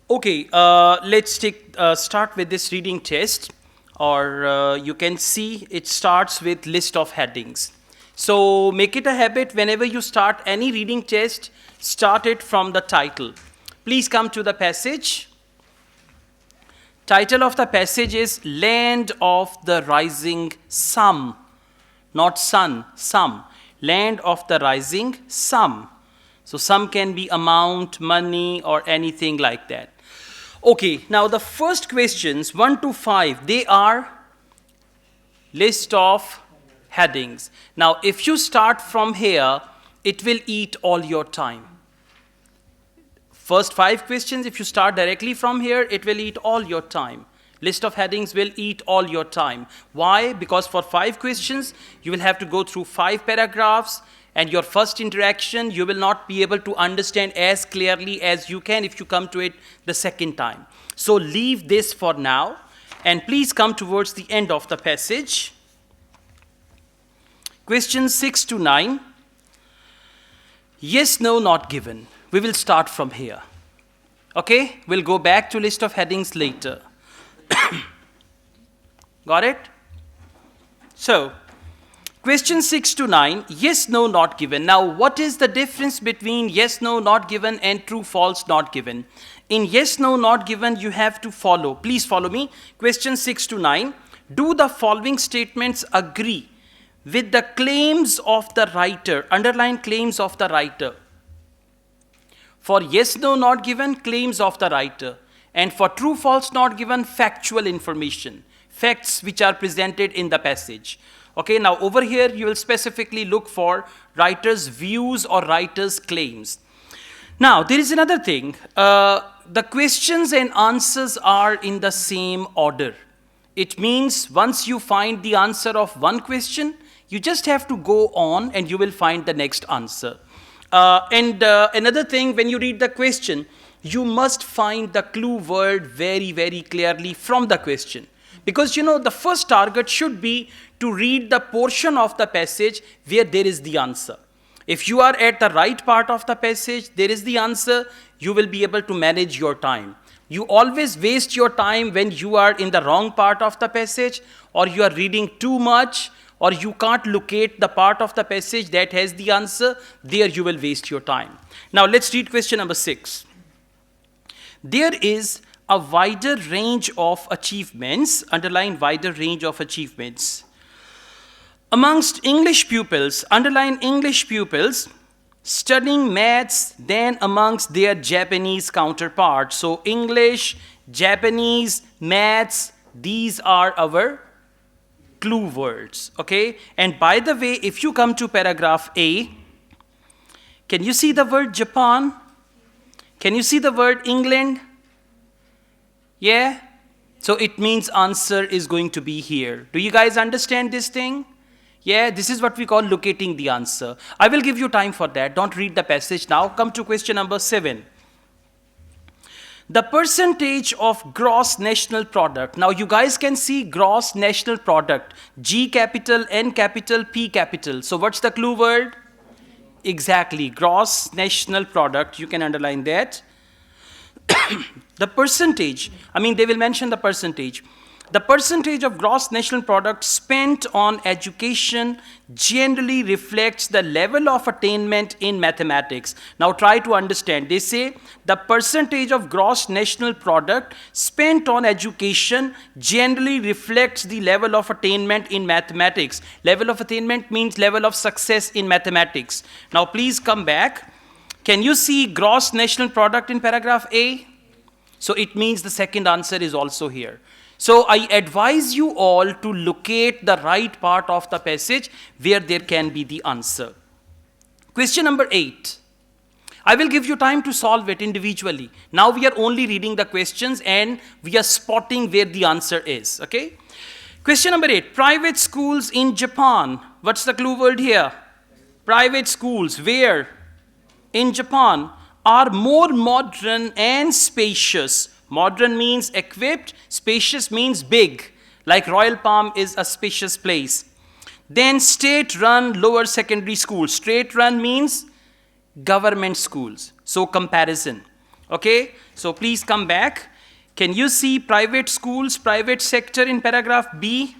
Okay, let's start with this reading test, or you can see it starts with list of headings. So make it a habit whenever you start any reading test, start it from the title. Please come to the passage. Title of the passage is Land of the Rising Sun, not sun, sum. Land of the Rising Sun. So sum can be amount, money, or anything like that. Okay, now the first questions, 1 to 5, they are list of headings. Now, if you start from here, it will eat all your time. First 5 questions, if you start directly from here, it will eat all your time. List of headings will eat all your time. Why? Because for 5 questions, you will have to go through 5 paragraphs, and your first interaction, you will not be able to understand as clearly as you can if you come to it the second time. So leave this for now, and please come towards the end of the passage. Questions 6 to 9. Yes, no, not given. We will start from here. Okay? We'll go back to list of headings later. Got it? So, question 6 to 9, yes, no, not given. Now, what is the difference between yes, no, not given and true, false, not given? In yes, no, not given, you have to follow. Please follow me. Question 6 to 9. Do the following statements agree with the claims of the writer? Underline claims of the writer. For yes, no, not given, claims of the writer. And for true, false, not given, factual information. Facts which are presented in the passage. Okay, now over here you will specifically look for writer's views or writer's claims. Now, there is another thing. The questions and answers are in the same order. It means once you find the answer of one question, you just have to go on and you will find the next answer. Another thing, when you read the question, you must find the clue word very, very clearly from the question. Because, you know, the first target should be to read the portion of the passage where there is the answer. If you are at the right part of the passage, there is the answer, you will be able to manage your time. You always waste your time when you are in the wrong part of the passage, or you are reading too much, or you can't locate the part of the passage that has the answer. There you will waste your time. Now let's read question number 6. There is a wider range of achievements, underline wider range of achievements, amongst English pupils, underline English pupils, studying maths than amongst their Japanese counterparts. So English, Japanese, maths, these are our clue words, okay? And by the way, if you come to paragraph A, can you see the word Japan? Can you see the word England? Yeah? So it means answer is going to be here. Do you guys understand this thing? Yeah, this is what we call locating the answer. I will give you time for that. Don't read the passage now. Come to question number 7. The percentage of gross national product. Now you guys can see gross national product. G capital, N capital, P capital. So what's the clue word? Exactly, gross national product. You can underline that. The percentage, they will mention the percentage. The percentage of gross national product spent on education generally reflects the level of attainment in mathematics. Now try to understand. They say the percentage of gross national product spent on education generally reflects the level of attainment in mathematics. Level of attainment means level of success in mathematics. Now please come back. Can you see gross national product in paragraph A? So it means the second answer is also here. So I advise you all to locate the right part of the passage where there can be the answer. Question number 8. I will give you time to solve it individually. Now we are only reading the questions and we are spotting where the answer is, okay? Question number 8. Private schools in Japan. What's the clue word here? Private schools. Where? In Japan are more modern and spacious. Modern means equipped, spacious means big, like Royal Palm is a spacious place. Then state-run lower secondary schools. State-run means government schools. So comparison. Okay, so please come back. Can you see private schools, private sector in paragraph B?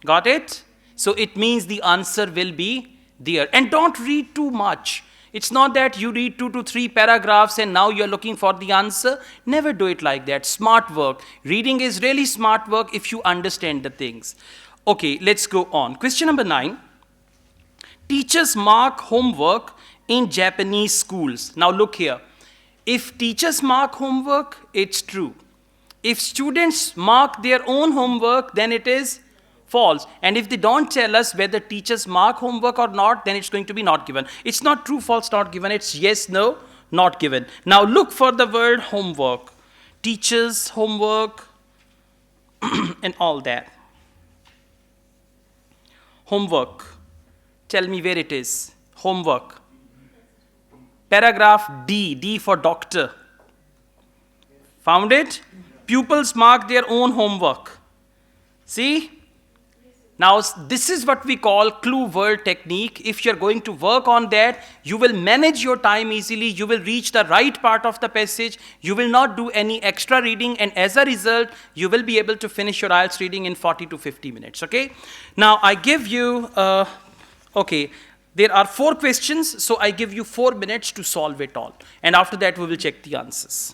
Got it? So it means the answer will be there. And don't read too much. It's not that you read 2 to 3 paragraphs and now you're looking for the answer. Never do it like that. Smart work. Reading is really smart work if you understand the things. Okay, let's go on. Question number 9. Teachers mark homework in Japanese schools. Now look here. If teachers mark homework, it's true. If students mark their own homework, then it is false. And if they don't tell us whether teachers mark homework or not, then it's going to be not given. It's not true, false, not given. It's yes, no, not given. Now look for the word homework. Teachers, homework, and all that. Homework. Tell me where it is. Homework. Paragraph D. D for doctor. Found it? Pupils mark their own homework. See? Now, this is what we call clue word technique. If you're going to work on that, you will manage your time easily. You will reach the right part of the passage. You will not do any extra reading. And as a result, you will be able to finish your IELTS reading in 40 to 50 minutes. Okay? Now, I give you, okay, there are 4 questions. So I give you 4 minutes to solve it all. And after that, we will check the answers.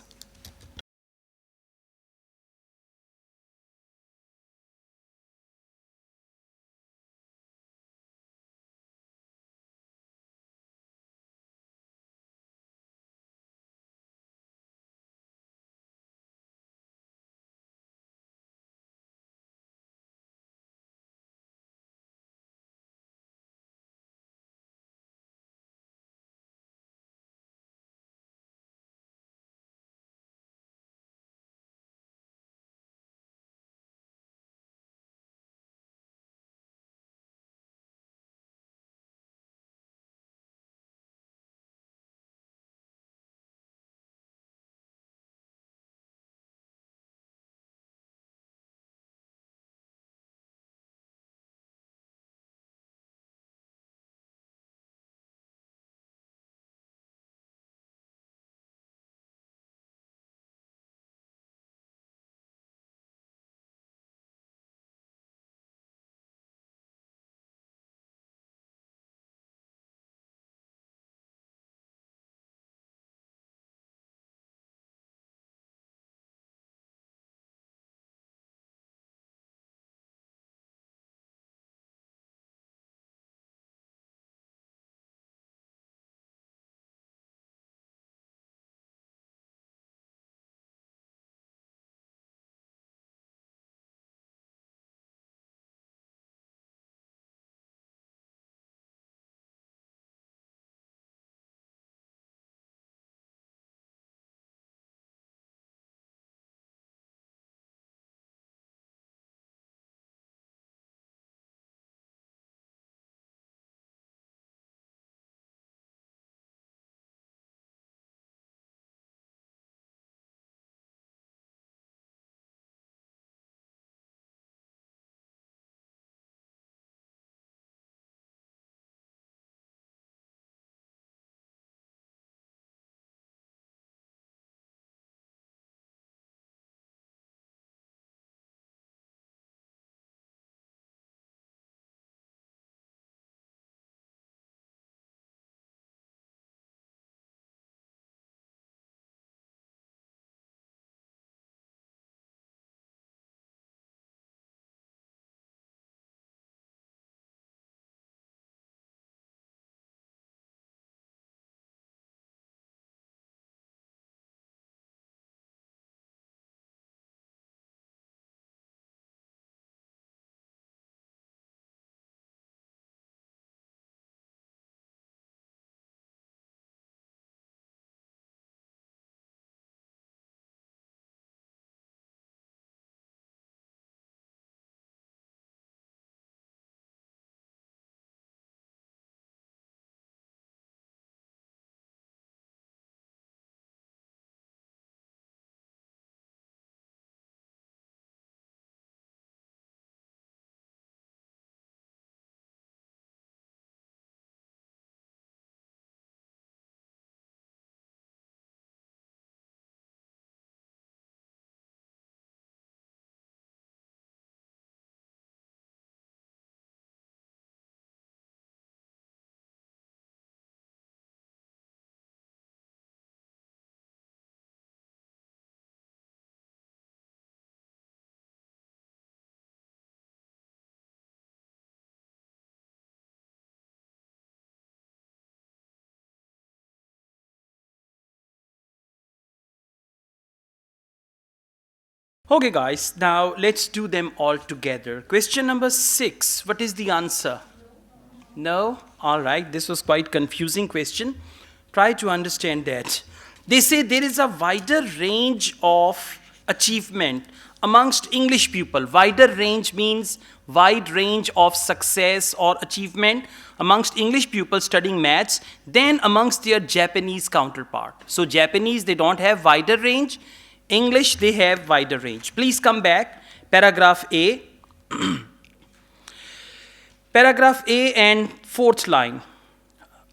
Okay, guys, now let's do them all together. Question number 6. What is the answer? No? All right, this was quite confusing question. Try to understand that. They say there is a wider range of achievement amongst English people. Wider range means wide range of success or achievement amongst English people studying maths than amongst their Japanese counterpart. So Japanese, they don't have wider range. English, they have wider range. Please come back. Paragraph A. Paragraph A and fourth line.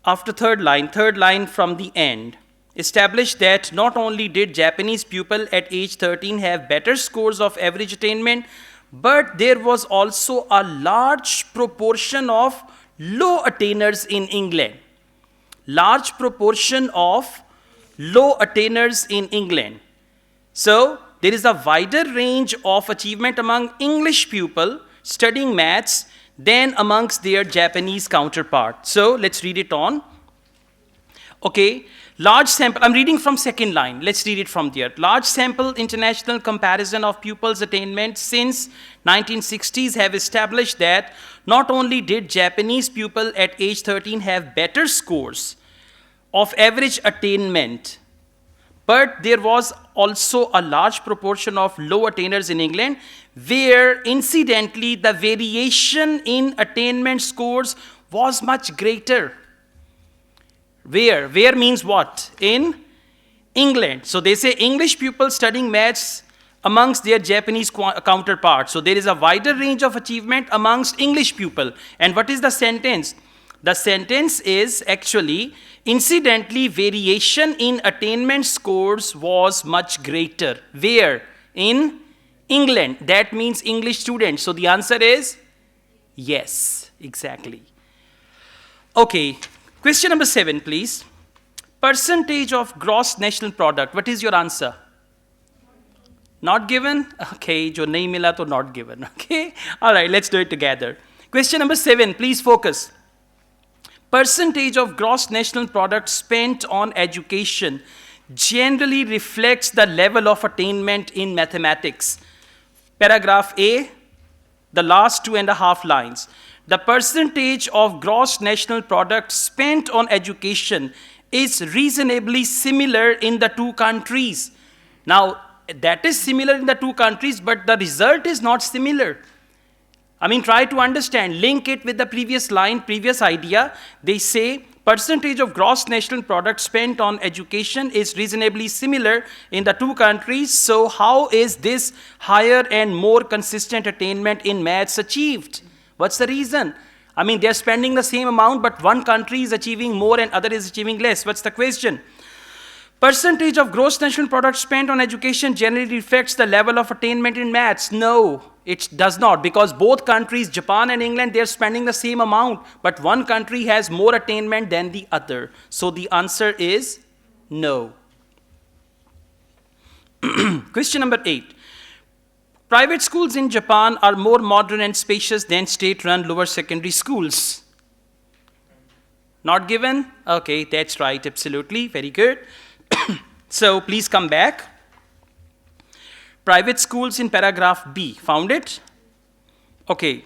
After third line from the end. Established that not only did Japanese pupil at age 13 have better scores of average attainment, but there was also a large proportion of low attainers in England. Large proportion of low attainers in England. So, there is a wider range of achievement among English people studying maths than amongst their Japanese counterpart. So, let's read it on. Okay, large sample, I'm reading from second line. Let's read it from there. Large sample international comparison of pupils' attainment since 1960s have established that not only did Japanese pupil at age 13 have better scores of average attainment, but there was also a large proportion of low attainers in England, where incidentally the variation in attainment scores was much greater. Where? Where means what? In England. So they say English pupils studying maths amongst their Japanese counterparts. So there is a wider range of achievement amongst English people. And what is the sentence? The sentence is actually, incidentally, variation in attainment scores was much greater. Where? In England. That means English students. So the answer is yes, exactly. Okay, question number 7, please. Percentage of gross national product. What is your answer? Not given? Okay, jo nahi mila to not given. Okay, all right, let's do it together. Question number 7, please focus. Percentage of gross national product spent on education generally reflects the level of attainment in mathematics. Paragraph A, the last 2.5 lines. The percentage of gross national product spent on education is reasonably similar in the two countries. Now, that is similar in the two countries, but the result is not similar. I mean, try to understand, link it with the previous line, previous idea. They say percentage of gross national product spent on education is reasonably similar in the two countries. So how is this higher and more consistent attainment in maths achieved? What's the reason? I mean, they're spending the same amount, but one country is achieving more and other is achieving less. What's the question? Percentage of gross national product spent on education generally reflects the level of attainment in maths. No, it does not, because both countries, Japan and England, they're spending the same amount, but one country has more attainment than the other. So the answer is no. Question number 8. Private schools in Japan are more modern and spacious than state-run lower secondary schools. Not given? Okay, that's right, absolutely, very good. So please come back. Private schools in paragraph B, found it? Okay.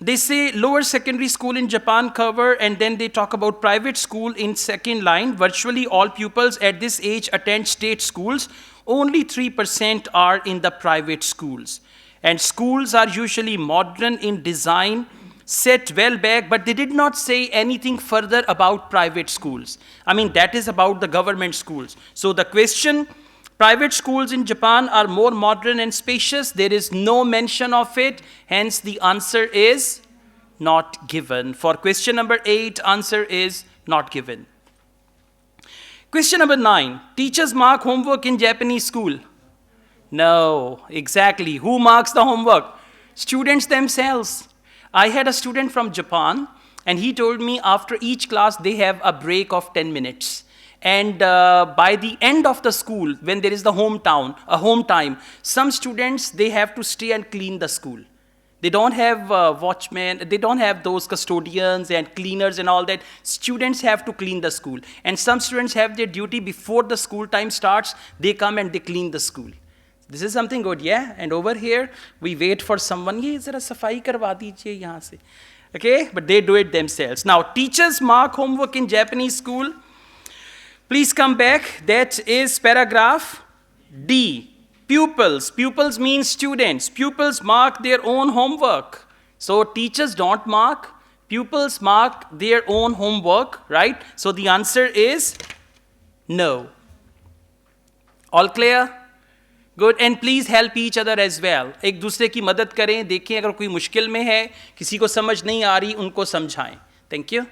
They say lower secondary school in Japan cover, and then they talk about private school in second line. Virtually all pupils at this age attend state schools. Only 3% are in the private schools. And schools are usually modern in design, set well back, but they did not say anything further about private schools. I mean, that is about the government schools. So the question, private schools in Japan are more modern and spacious. There is no mention of it. Hence, the answer is not given. For question number 8, answer is not given. Question number 9, teachers mark homework in Japanese school. No, exactly. Who marks the homework? Students themselves. I had a student from Japan, and he told me after each class they have a break of 10 minutes. And by the end of the school, when there is the home time, some students, they have to stay and clean the school. They don't have watchmen, they don't have those custodians and cleaners and all that. Students have to clean the school. And some students have their duty before the school time starts, they come and they clean the school. This is something good, yeah? And over here, we wait for someone, ye zara safai karwa dijiye yahan se. Okay, but they do it themselves. Now, teachers mark homework in Japanese school. Please come back. That is paragraph D. Pupils. Pupils means students. Pupils mark their own homework. So teachers don't mark. Pupils mark their own homework, right? So the answer is no. All clear? Good. And please help each other as well. एक दूसरे की मदद करें. देखें अगर कोई मुश्किल में है, किसी को समझ नहीं आ रही, उनको समझाएं. Thank you.